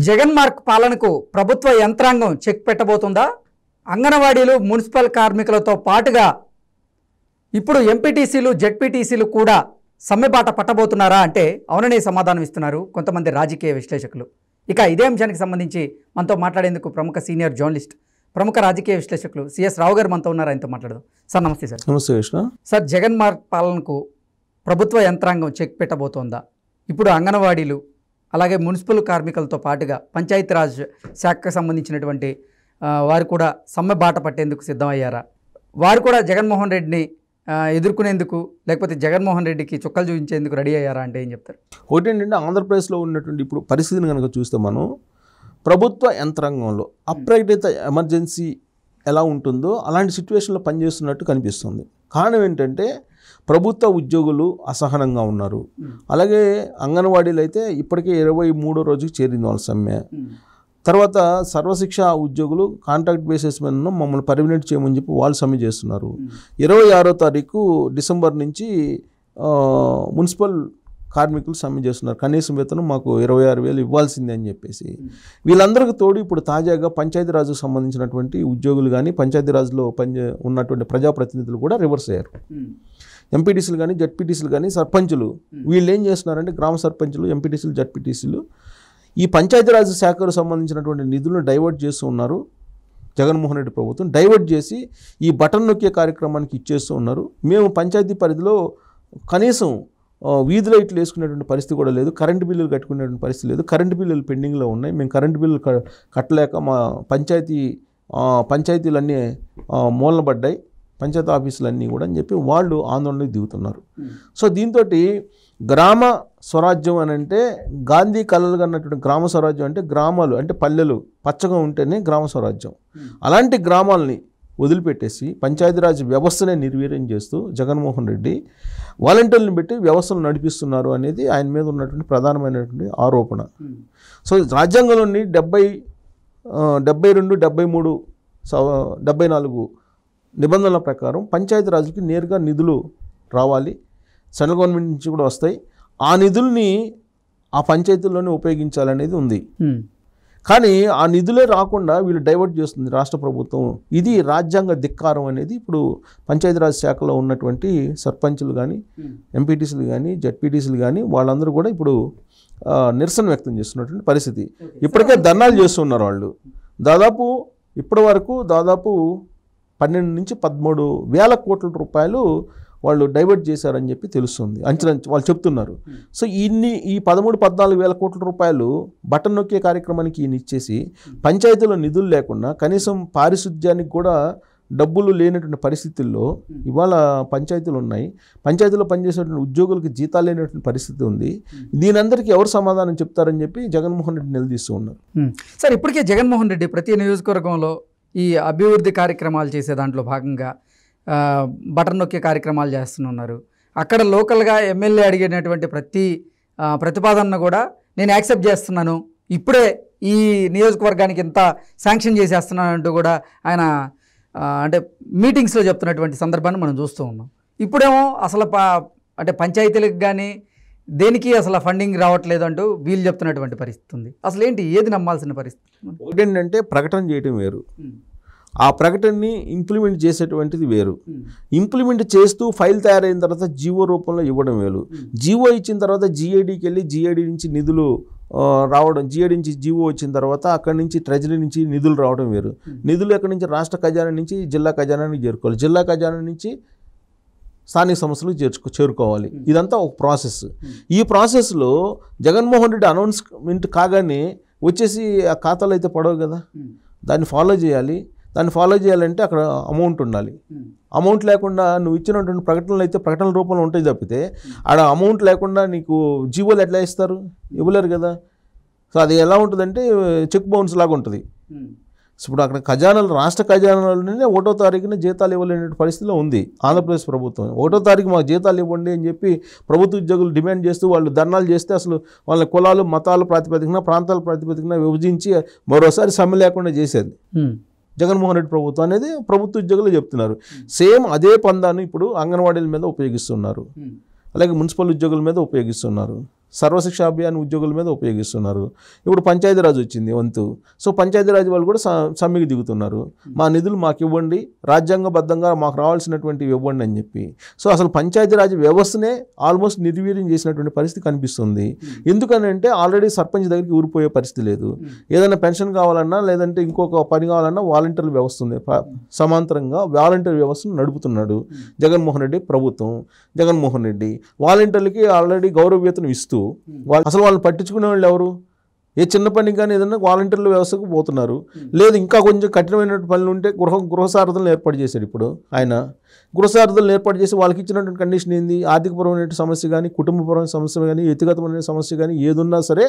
Jagan mark పాలనకు ప్రభుత్వ యంత్రాంగం చెక్ పెట్టబోతుందా? అంగన్వాడీలు మున్సిపల్ కార్మికులతో పాటుగా ఇప్పుడు ఎంపీటీసీలు జెడ్పీటీసీలు కూడా సమ్మెబాట పట్టబోతున్నారా అంటే అవుననే సమాధానం ఇస్తున్నారు కొంతమంది రాజకీయ విశ్లేషకులు. ఇక ఇదే అంశానికి సంబంధించి మనతో మాట్లాడేందుకు ప్రముఖ సీనియర్ జర్నలిస్ట్, ప్రముఖ రాజకీయ విశ్లేషకులు సిఎస్ రావు గారు మనతో ఉన్నారు. ఆయనతో మాట్లాడదాం. సార్ నమస్తే. సార్ నమస్తే కృష్ణ. సార్, జగన్ మార్క్ పాలనకు ప్రభుత్వ యంత్రాంగం చెక్ పెట్టబోతోందా? ఇప్పుడు అంగన్వాడీలు అలాగే మున్సిపల్ కార్మికులతో పాటుగా పంచాయతీరాజ్ శాఖకు సంబంధించినటువంటి వారు కూడా సమ్మె బాట పట్టేందుకు సిద్ధమయ్యారా? వారు కూడా జగన్మోహన్ రెడ్డిని ఎదుర్కొనేందుకు లేకపోతే జగన్మోహన్ రెడ్డికి చుక్కలు చూపించేందుకు రెడీ అయ్యారా అంటే ఏం చెప్తారు? ఒకటి ఏంటంటే ఆంధ్రప్రదేశ్లో ఉన్నటువంటి ఇప్పుడు పరిస్థితిని కనుక చూస్తే మనం ప్రభుత్వ యంత్రాంగంలో అప్రకటిత ఎమర్జెన్సీ ఎలా ఉంటుందో అలాంటి సిచ్యువేషన్లో పనిచేస్తున్నట్టు కనిపిస్తుంది. కారణం ఏంటంటే ప్రభుత్వ ఉద్యోగులు అసహనంగా ఉన్నారు. అలాగే అంగన్వాడీలు అయితే ఇప్పటికే 23వ రోజుకి చేరింది వాళ్ళ సమ్మె. తర్వాత సర్వశిక్ష ఉద్యోగులు కాంట్రాక్ట్ బేసిస్ మీద మమ్మల్ని పర్మినెంట్ చేయమని చెప్పి వాళ్ళు సమ్మె చేస్తున్నారు. 26వ తారీఖు డిసెంబర్ నుంచి మున్సిపల్ కార్మికులు సమ్మె చేస్తున్నారు. కనీసం వేతనం మాకు 26,000 ఇవ్వాల్సిందే అని చెప్పేసి. వీళ్ళందరికీ తోడు ఇప్పుడు తాజాగా పంచాయతీరాజ్కు సంబంధించినటువంటి ఉద్యోగులు కానీ పంచాయతీరాజ్లో ఉన్నటువంటి ప్రజాప్రతినిధులు కూడా రివర్స్ అయ్యారు. ఎంపీటీసీలు కానీ జడ్పీటీసీలు కానీ సర్పంచులు వీళ్ళు ఏం చేస్తున్నారంటే గ్రామ సర్పంచులు, ఎంపీటీసీలు, జడ్పీటీసీలు ఈ పంచాయతీరాజ్ శాఖకు సంబంధించినటువంటి నిధులను డైవర్ట్ చేస్తూ ఉన్నారు. జగన్మోహన్ రెడ్డి ప్రభుత్వం డైవర్ట్ చేసి ఈ బటన్ నొక్కే కార్యక్రమానికి ఇచ్చేస్తూ ఉన్నారు. మేము పంచాయతీ పరిధిలో కనీసం వీధి లైట్లు వేసుకునేటువంటి పరిస్థితి కూడా లేదు, కరెంటు బిల్లులు కట్టుకునేటువంటి పరిస్థితి లేదు, కరెంటు బిల్లులు పెండింగ్లో ఉన్నాయి, మేము కరెంటు బిల్లులు కట్టలేక మా పంచాయతీలన్నీ మూలన పడ్డాయి, పంచాయతీ ఆఫీసులన్నీ కూడా అని చెప్పి వాళ్ళు ఆందోళనకు దిగుతున్నారు. సో దీంతో గ్రామ స్వరాజ్యం అని అంటే గాంధీ కలలుగా అన్నటువంటి గ్రామ స్వరాజ్యం అంటే గ్రామాలు అంటే పల్లెలు పచ్చగా ఉంటేనే గ్రామ స్వరాజ్యం. అలాంటి గ్రామాలని వదిలిపెట్టేసి పంచాయతీరాజ్ వ్యవస్థనే నిర్వీర్యం చేస్తూ జగన్మోహన్ రెడ్డి వాలంటీర్లను పెట్టి వ్యవస్థలు నడిపిస్తున్నారు అనేది ఆయన మీద ఉన్నటువంటి ప్రధానమైనటువంటి ఆరోపణ. సో రాజ్యాంగంలోని 72, 73, 74 నిబంధనల ప్రకారం పంచాయతీరాజ్కి నేరుగా నిధులు రావాలి, సెంట్రల్ గవర్నమెంట్ నుంచి కూడా వస్తాయి. ఆ నిధుల్ని ఆ పంచాయతీల్లోనే ఉపయోగించాలనేది ఉంది. కానీ ఆ నిధులే రాకుండా వీళ్ళు డైవర్ట్ చేస్తుంది రాష్ట్ర ప్రభుత్వం. ఇది రాజ్యాంగ ధిక్కారం అనేది ఇప్పుడు పంచాయతీరాజ్ శాఖలో ఉన్నటువంటి సర్పంచులు కానీ ఎంపీటీసీలు కానీ జడ్పీటీసీలు కానీ వాళ్ళందరూ కూడా ఇప్పుడు నిరసన వ్యక్తం చేస్తున్నటువంటి పరిస్థితి. ఇప్పటికే ధర్నాలు చేస్తున్నారు వాళ్ళు. దాదాపు ఇప్పటి వరకు 12 నుంచి 13 వేల కోట్ల రూపాయలు వాళ్ళు డైవర్ట్ చేశారని చెప్పి తెలుస్తుంది, అంచనా వాళ్ళు చెప్తున్నారు. సో ఈ 13-14 వేల కోట్ల రూపాయలు బటన్ నొక్కే కార్యక్రమానికి ఈయన ఇచ్చేసి పంచాయతీలో నిధులు లేకుండా కనీసం పారిశుద్ధ్యానికి కూడా డబ్బులు లేనటువంటి పరిస్థితుల్లో ఇవాళ పంచాయతీలు ఉన్నాయి. పంచాయతీలో పనిచేసేటువంటి ఉద్యోగులకు జీతాలు లేనటువంటి పరిస్థితి ఉంది. దీనందరికీ ఎవరు సమాధానం చెప్తారని చెప్పి జగన్మోహన్ రెడ్డి నిలదీస్తూ ఉన్నారు. సార్, ఇప్పటికే జగన్మోహన్ రెడ్డి ప్రతి నియోజకవర్గంలో ఈ అభివృద్ధి కార్యక్రమాలు చేసే దాంట్లో భాగంగా బటన్ నొక్కే కార్యక్రమాలు చేస్తున్నారు. అక్కడ లోకల్గా ఎమ్మెల్యే అడిగినటువంటి ప్రతి ప్రతిపాదనను కూడా నేను యాక్సెప్ట్ చేస్తున్నాను, ఇప్పుడే ఈ నియోజకవర్గానికి ఇంత శాంక్షన్ చేసేస్తున్నాను అంటూ కూడా ఆయన అంటే మీటింగ్స్లో చెప్తున్నటువంటి సందర్భాన్ని మనం చూస్తూ ఉన్నాం. ఇప్పుడేమో అసలు అంటే పంచాయతీలకు కానీ దేనికి అసలు ఫండింగ్ రావట్లేదు అంటూ వీళ్ళు చెప్తున్నటువంటి పరిస్థితి ఉంది. అసలు ఏంటి, ఏది నమ్మాల్సిన పరిస్థితి? ఒకటేంటంటే ప్రకటన చేయడం వేరు, ఆ ప్రకటనని ఇంప్లిమెంట్ చేసేటువంటిది వేరు. ఇంప్లిమెంట్ చేస్తూ ఫైల్ తయారైన తర్వాత జీవో రూపంలో ఇవ్వడం వేరు. జీవో ఇచ్చిన తర్వాత జీఏడీకి వెళ్ళి జీఏడీ నుంచి నిధులు రావడం, జీఏడీ నుంచి జీవో వచ్చిన తర్వాత అక్కడి నుంచి ట్రెజరీ నుంచి నిధులు రావడం వేరు. నిధులు ఎక్కడి నుంచి రాష్ట్ర ఖజానా నుంచి జిల్లా ఖజానానికి చేరుకోవాలి, జిల్లా ఖజానా నుంచి స్థానిక సంస్థలకు చేరుకోవాలి. ఇదంతా ఒక ప్రాసెస్. ఈ ప్రాసెస్లో జగన్మోహన్ రెడ్డి అనౌన్స్మెంట్ కాగానే వచ్చేసి ఆ ఖాతాలు అయితే పడవు కదా, దాన్ని ఫాలో చేయాలి. దాన్ని ఫాలో చేయాలంటే అక్కడ అమౌంట్ ఉండాలి. అమౌంట్ లేకుండా నువ్వు ఇచ్చినటువంటి ప్రకటనలు అయితే ప్రకటనల రూపంలో ఉంటాయి తప్పితే ఆడ అమౌంట్ లేకుండా నీకు జీవోలు ఎట్లా ఇస్తారు? ఇవ్వలేరు కదా. సో అది ఎలా ఉంటుందంటే చెక్ బౌన్స్ లాగా ఉంటుంది. ఇప్పుడు అక్కడ ఖజానాలు, రాష్ట్ర ఖజానాలోనే 1వ తారీఖున జీతాలు ఇవ్వలేని పరిస్థితిలో ఉంది ఆంధ్రప్రదేశ్ ప్రభుత్వం. 1వ తారీఖు మాకు జీతాలు ఇవ్వండి అని చెప్పి ప్రభుత్వ ఉద్యోగులు డిమాండ్ చేస్తూ వాళ్ళు ధర్నాలు చేస్తే అసలు వాళ్ళ కులాలు, మతాల ప్రాతిపదికన, ప్రాంతాల ప్రాతిపదికన విభజించి మరోసారి సమ్మె లేకుండా చేసేది జగన్మోహన్ రెడ్డి ప్రభుత్వం అనేది ప్రభుత్వ ఉద్యోగులు చెప్తున్నారు. సేమ్ అదే పందాన్ని ఇప్పుడు అంగన్వాడీల మీద ఉపయోగిస్తున్నారు, అలాగే మున్సిపల్ ఉద్యోగుల మీద ఉపయోగిస్తున్నారు. సర్వశిక్ష అభియాన్ ఉద్యోగుల మీద ఉపయోగిస్తున్నారు. ఇప్పుడు పంచాయతీరాజ్ వచ్చింది వంతు. సో పంచాయతీరాజ్ వాళ్ళు కూడా సమ్మెకి దిగుతున్నారు. మా నిధులు మాకు ఇవ్వండి, రాజ్యాంగబద్ధంగా మాకు రావాల్సినటువంటివి ఇవ్వండి అని చెప్పి. సో అసలు పంచాయతీరాజ్ వ్యవస్థనే ఆల్మోస్ట్ నిర్వీర్యం చేసినటువంటి పరిస్థితి కనిపిస్తుంది. ఎందుకనంటే ఆల్రెడీ సర్పంచ్ దగ్గరికి ఊరిపోయే పరిస్థితి లేదు. ఏదైనా పెన్షన్ కావాలన్నా లేదంటే ఇంకొక పని కావాలన్నా వాలంటీర్ వ్యవస్థ ఉంది. సమాంతరంగా వాలంటీర్ వ్యవస్థను నడుపుతున్నాడు జగన్మోహన్ రెడ్డి ప్రభుత్వం. జగన్మోహన్ రెడ్డి వాలంటీర్లకి ఆల్రెడీ గౌరవ వేతనం ఇస్తూ అసలు వాళ్ళని పట్టించుకునే వాళ్ళు ఎవరు? ఏ చిన్న పని కానీ ఏదన్నా వాలంటీర్ల వ్యవస్థకు పోతున్నారు. లేదు ఇంకా కొంచెం కఠినమైన పనులు ఉంటే గృహసారథులను ఏర్పాటు చేశాడు. ఇప్పుడు ఆయన గృహసారథులను ఏర్పాటు చేసి వాళ్ళకి ఇచ్చినటువంటి కండిషన్ ఏంది? ఆర్థికపరమైన సమస్య కానీ, కుటుంబపరమైన సమస్య కానీ, వ్యక్తిగతమైన సమస్య కానీ ఏదున్నా సరే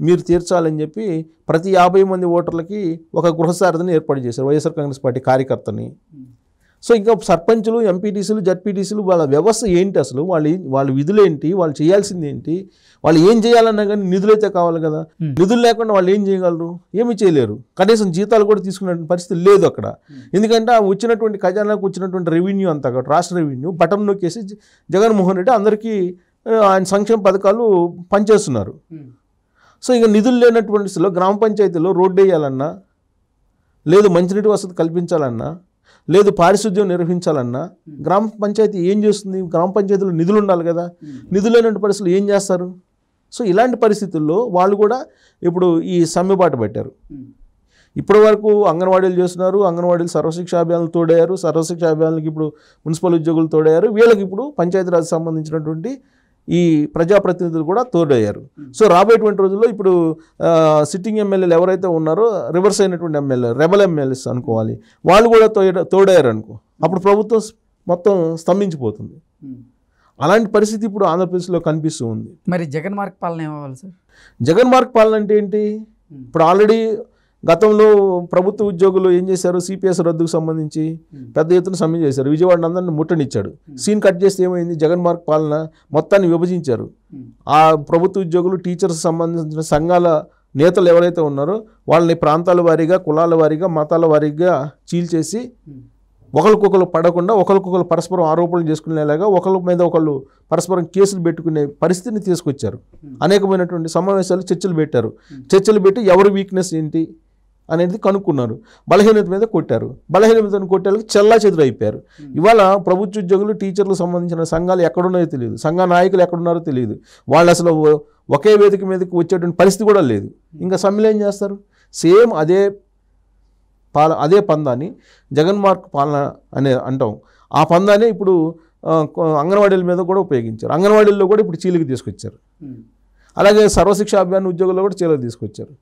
మీరు తీర్చాలని చెప్పి ప్రతి 50 మంది ఓటర్లకి ఒక గృహసారథిని ఏర్పాటు చేశారు, వైఎస్ఆర్ కాంగ్రెస్ పార్టీ కార్యకర్తని. సో ఇంకా సర్పంచులు, ఎంపీటీసీలు, జడ్పీటీసీలు వాళ్ళ వ్యవస్థ ఏంటి? అసలు వాళ్ళ విధులు ఏంటి? వాళ్ళు చేయాల్సింది ఏంటి? వాళ్ళు ఏం చేయాలన్నా కానీ నిధులు అయితే కావాలి కదా. నిధులు లేకుండా వాళ్ళు ఏం చేయగలరు? ఏమీ చేయలేరు. కనీసం జీతాలు కూడా తీసుకునే పరిస్థితి లేదు అక్కడ. ఎందుకంటే వచ్చినటువంటి ఖజానాకు వచ్చినటువంటి రెవెన్యూ అంతా కూడా రాష్ట్ర రెవెన్యూ బటన్ నొక్కేసి జగన్మోహన్ రెడ్డి అందరికీ ఆయన సంక్షేమ పథకాలు పనిచేస్తున్నారు. సో ఇక నిధులు లేనటువంటి స్థితిలో గ్రామ పంచాయతీలో రోడ్డు వేయాలన్నా, లేదు మంచినీటి వసతి కల్పించాలన్నా, లేదు పారిశుద్ధ్యం నిర్వహించాలన్నా గ్రామ పంచాయతీ ఏం చేస్తుంది? గ్రామ పంచాయతీలో నిధులు ఉండాలి కదా. నిధులు లేనటువంటి పరిస్థితులు ఏం చేస్తారు? సో ఇలాంటి పరిస్థితుల్లో వాళ్ళు కూడా ఇప్పుడు ఈ సమ్మెబాటు పెట్టారు. ఇప్పటి వరకు అంగన్వాడీలు చేస్తున్నారు, అంగన్వాడీలు సర్వశిక్ష అభియాన్లు తోడయ్యారు, సర్వశిక్ష అభియాన్లకి ఇప్పుడు మున్సిపల్ ఉద్యోగులు తోడయ్యారు, వీళ్ళకి ఇప్పుడు పంచాయతీరాజ్ సంబంధించినటువంటి ఈ ప్రజాప్రతినిధులు కూడా తోడయ్యారు. సో రాబోయేటువంటి రోజుల్లో ఇప్పుడు సిట్టింగ్ ఎమ్మెల్యేలు ఎవరైతే ఉన్నారో రివర్స్ అయినటువంటి ఎమ్మెల్యే రెబల్ ఎమ్మెల్యేస్ అనుకోవాలి, వాళ్ళు కూడా తోడయ్యారు అనుకో, అప్పుడు ప్రభుత్వం మొత్తం స్తంభించిపోతుంది. అలాంటి పరిస్థితి ఇప్పుడు ఆంధ్రప్రదేశ్లో కనిపిస్తూ ఉంది. మరి జగన్ మార్క్ పాలన ఏమవ్వాలి సార్? జగన్ మార్క్ పాలన అంటే ఏంటి? ఇప్పుడు ఆల్రెడీ గతంలో ప్రభుత్వ ఉద్యోగులు ఏం చేశారు? సిపిఎస్ రద్దుకు సంబంధించి పెద్ద ఎత్తున సమ్మె చేశారు. విజయవాడ అందరిని ముట్టనిచ్చాడు. సీన్ కట్ చేస్తే ఏమైంది? జగన్ మార్క్ పాలన మొత్తాన్ని విభజించారు. ఆ ప్రభుత్వ ఉద్యోగులు, టీచర్స్ సంబంధించిన సంఘాల నేతలు ఎవరైతే ఉన్నారో వాళ్ళని ప్రాంతాల వారీగా, కులాల వారీగా, మతాల వారీగా చీల్చేసి ఒకరికొకరు పడకుండా ఒకరికొకరు పరస్పరం ఆరోపణలు చేసుకునేలాగా ఒకరి మీద ఒకళ్ళు పరస్పరం కేసులు పెట్టుకునే పరిస్థితిని తీసుకొచ్చారు. అనేకమైనటువంటి సమావేశాలు, చర్చలు పెట్టారు. చర్చలు పెట్టి ఎవరి వీక్నెస్ ఏంటి అనేది కనుక్కున్నారు. బలహీనత మీద కొట్టారు. బలహీనతను కొట్టేళ్ళకి చెల్లా చెదురు అయిపోయారు. ఇవాళ ప్రభుత్వ ఉద్యోగులు, టీచర్లకు సంబంధించిన సంఘాలు ఎక్కడున్నాయో తెలియదు, సంఘ నాయకులు ఎక్కడున్నారో తెలియదు. వాళ్ళు అసలు ఒకే వేదిక మీదకి వచ్చేటువంటి పరిస్థితి కూడా లేదు. ఇంకా సమ్మెలు ఏం చేస్తారు? సేమ్ అదే పందాన్ని జగన్ మార్క్ పాలన అనే అంటాం. ఆ పందాన్ని ఇప్పుడు అంగన్వాడీల మీద కూడా ఉపయోగించారు. అంగన్వాడీల్లో కూడా ఇప్పుడు చీలికి తీసుకొచ్చారు. అలాగే సర్వశిక్ష అభియాన్ ఉద్యోగుల్లో కూడా చీలికి తీసుకొచ్చారు.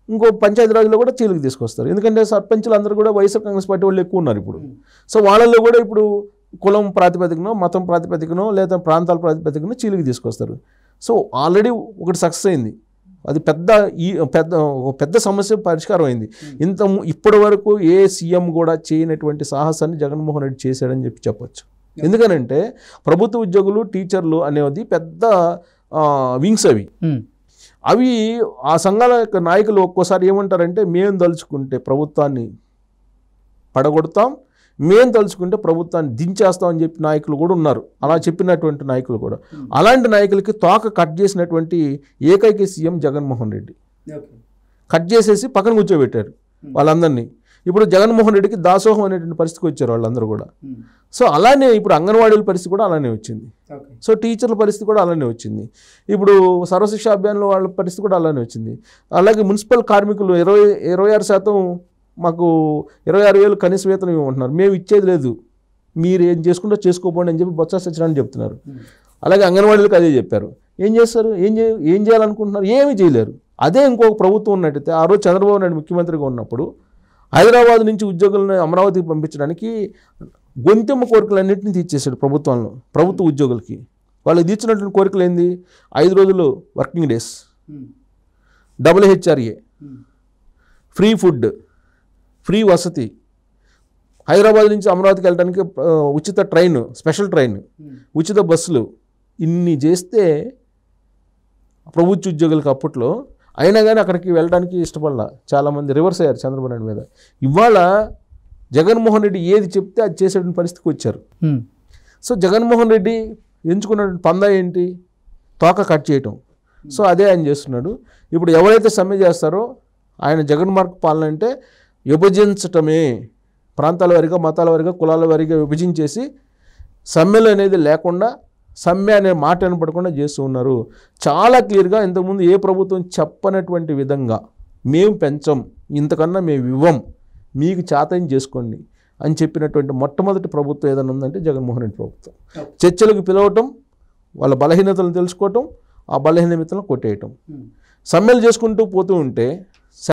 ఇంకో పంచాయతీరాజ్లో కూడా చీలికి తీసుకొస్తారు. ఎందుకంటే సర్పంచులు అందరూ కూడా వైఎస్ఆర్ కాంగ్రెస్ పార్టీ వాళ్ళు ఎక్కువ ఉన్నారు ఇప్పుడు. సో వాళ్ళల్లో కూడా ఇప్పుడు కులం ప్రాతిపదికనో, మతం ప్రాతిపదికనో, లేదా ప్రాంతాల ప్రాతిపదికనో చీలికి తీసుకొస్తారు. సో ఆల్రెడీ ఒకటి సక్సెస్ అయింది. అది పెద్ద సమస్య పరిష్కారం అయింది. ఇప్పటి వరకు ఏ సీఎం కూడా చేయనటువంటి సాహసాన్ని జగన్మోహన్ రెడ్డి చేశాడని చెప్పొచ్చు. ఎందుకనంటే ప్రభుత్వ ఉద్యోగులు, టీచర్లు అనేది పెద్ద వింగ్స్ అవి ఆ సంఘాల యొక్క నాయకులు ఒక్కోసారి ఏమంటారంటే, మేము తలుచుకుంటే ప్రభుత్వాన్ని పడగొడతాం, మేము తలుచుకుంటే ప్రభుత్వాన్ని దించేస్తాం అని చెప్పి నాయకులు కూడా ఉన్నారు. అలా చెప్పినటువంటి నాయకులు కూడా. అలాంటి నాయకులకి తోక కట్ చేసినటువంటి ఏకైక సీఎం జగన్మోహన్ రెడ్డి. కట్ చేసేసి పక్కన కూర్చోబెట్టారు వాళ్ళందరినీ. ఇప్పుడు జగన్మోహన్ రెడ్డికి దాసోహం అనేటువంటి పరిస్థితికి వచ్చారు వాళ్ళందరూ కూడా. సో అలానే ఇప్పుడు అంగన్వాడీల పరిస్థితి కూడా అలానే వచ్చింది. సో టీచర్ల పరిస్థితి కూడా అలానే వచ్చింది. ఇప్పుడు సర్వశిక్ష అభియాన్లో వాళ్ళ పరిస్థితి కూడా అలానే వచ్చింది. అలాగే మున్సిపల్ కార్మికులు 26% మాకు 26,000 కనీస వేతనం ఇవ్వమంటున్నారు. మేము ఇచ్చేది లేదు, మీరు ఏం చేసుకుంటో చేసుకోపోండి అని చెప్పి బొత్స సత్యనారాయణ చెప్తున్నారు. అలాగే అంగన్వాడీలకు అదే చెప్పారు. ఏం చేస్తారు? ఏం చేయాలనుకుంటున్నారు? ఏమీ చేయలేరు. అదే ఇంకొక ప్రభుత్వం ఉన్నట్టయితే, ఆ రోజు చంద్రబాబు నాయుడు ముఖ్యమంత్రిగా ఉన్నప్పుడు హైదరాబాద్ నుంచి ఉద్యోగులను అమరావతికి పంపించడానికి గొంతెమ్మ కోరికలన్నింటినీ తీర్చేశాడు ప్రభుత్వ ఉద్యోగులకి. వాళ్ళకి తీర్చినటువంటి కోరికలు ఏంది? 5 రోజులు working days, WHRA, free food, free వసతి, హైదరాబాద్ నుంచి అమరావతికి వెళ్ళడానికి ఉచిత ట్రైన్, స్పెషల్ ట్రైన్, ఉచిత బస్సులు, ఇన్ని చేస్తే ప్రభుత్వ ఉద్యోగులకు అప్పట్లో. అయినా కానీ అక్కడికి వెళ్ళడానికి ఇష్టపడాల. చాలామంది రివర్స్ అయ్యారు చంద్రబాబు నాయుడు మీద. ఇవాళ జగన్మోహన్ రెడ్డి ఏది చెప్తే అది చేసేటువంటి పరిస్థితికి వచ్చారు. సో జగన్మోహన్ రెడ్డి ఎంచుకున్నటువంటి పందా ఏంటి? తోక కట్ చేయటం. సో అదే ఆయన చేస్తున్నాడు. ఇప్పుడు ఎవరైతే సమ్మె చేస్తారో ఆయన జగన్ మార్క్ పాలన అంటే విభజించటమే, ప్రాంతాల వారిగా, మతాల వారిగా, కులాల వారిగా విభజించేసి సమ్మెలు అనేది లేకుండా, సమ్మె అనే మాట వినపడకుండా చేస్తూ ఉన్నారు. చాలా క్లియర్గా ఇంతకుముందు ఏ ప్రభుత్వం చెప్పనటువంటి విధంగా మేము పెంచం, ఇంతకన్నా మేము ఇవ్వం, మీకు చేతని చేసుకోండి అని చెప్పినటువంటి మొట్టమొదటి ప్రభుత్వం ఏదైనా ఉందంటే జగన్మోహన్ రెడ్డి ప్రభుత్వం. చర్చలకు పిలవటం, వాళ్ళ బలహీనతలను తెలుసుకోవటం, ఆ బలహీనతలను కొట్టేయటం, సమ్మెలు చేసుకుంటూ పోతూ ఉంటే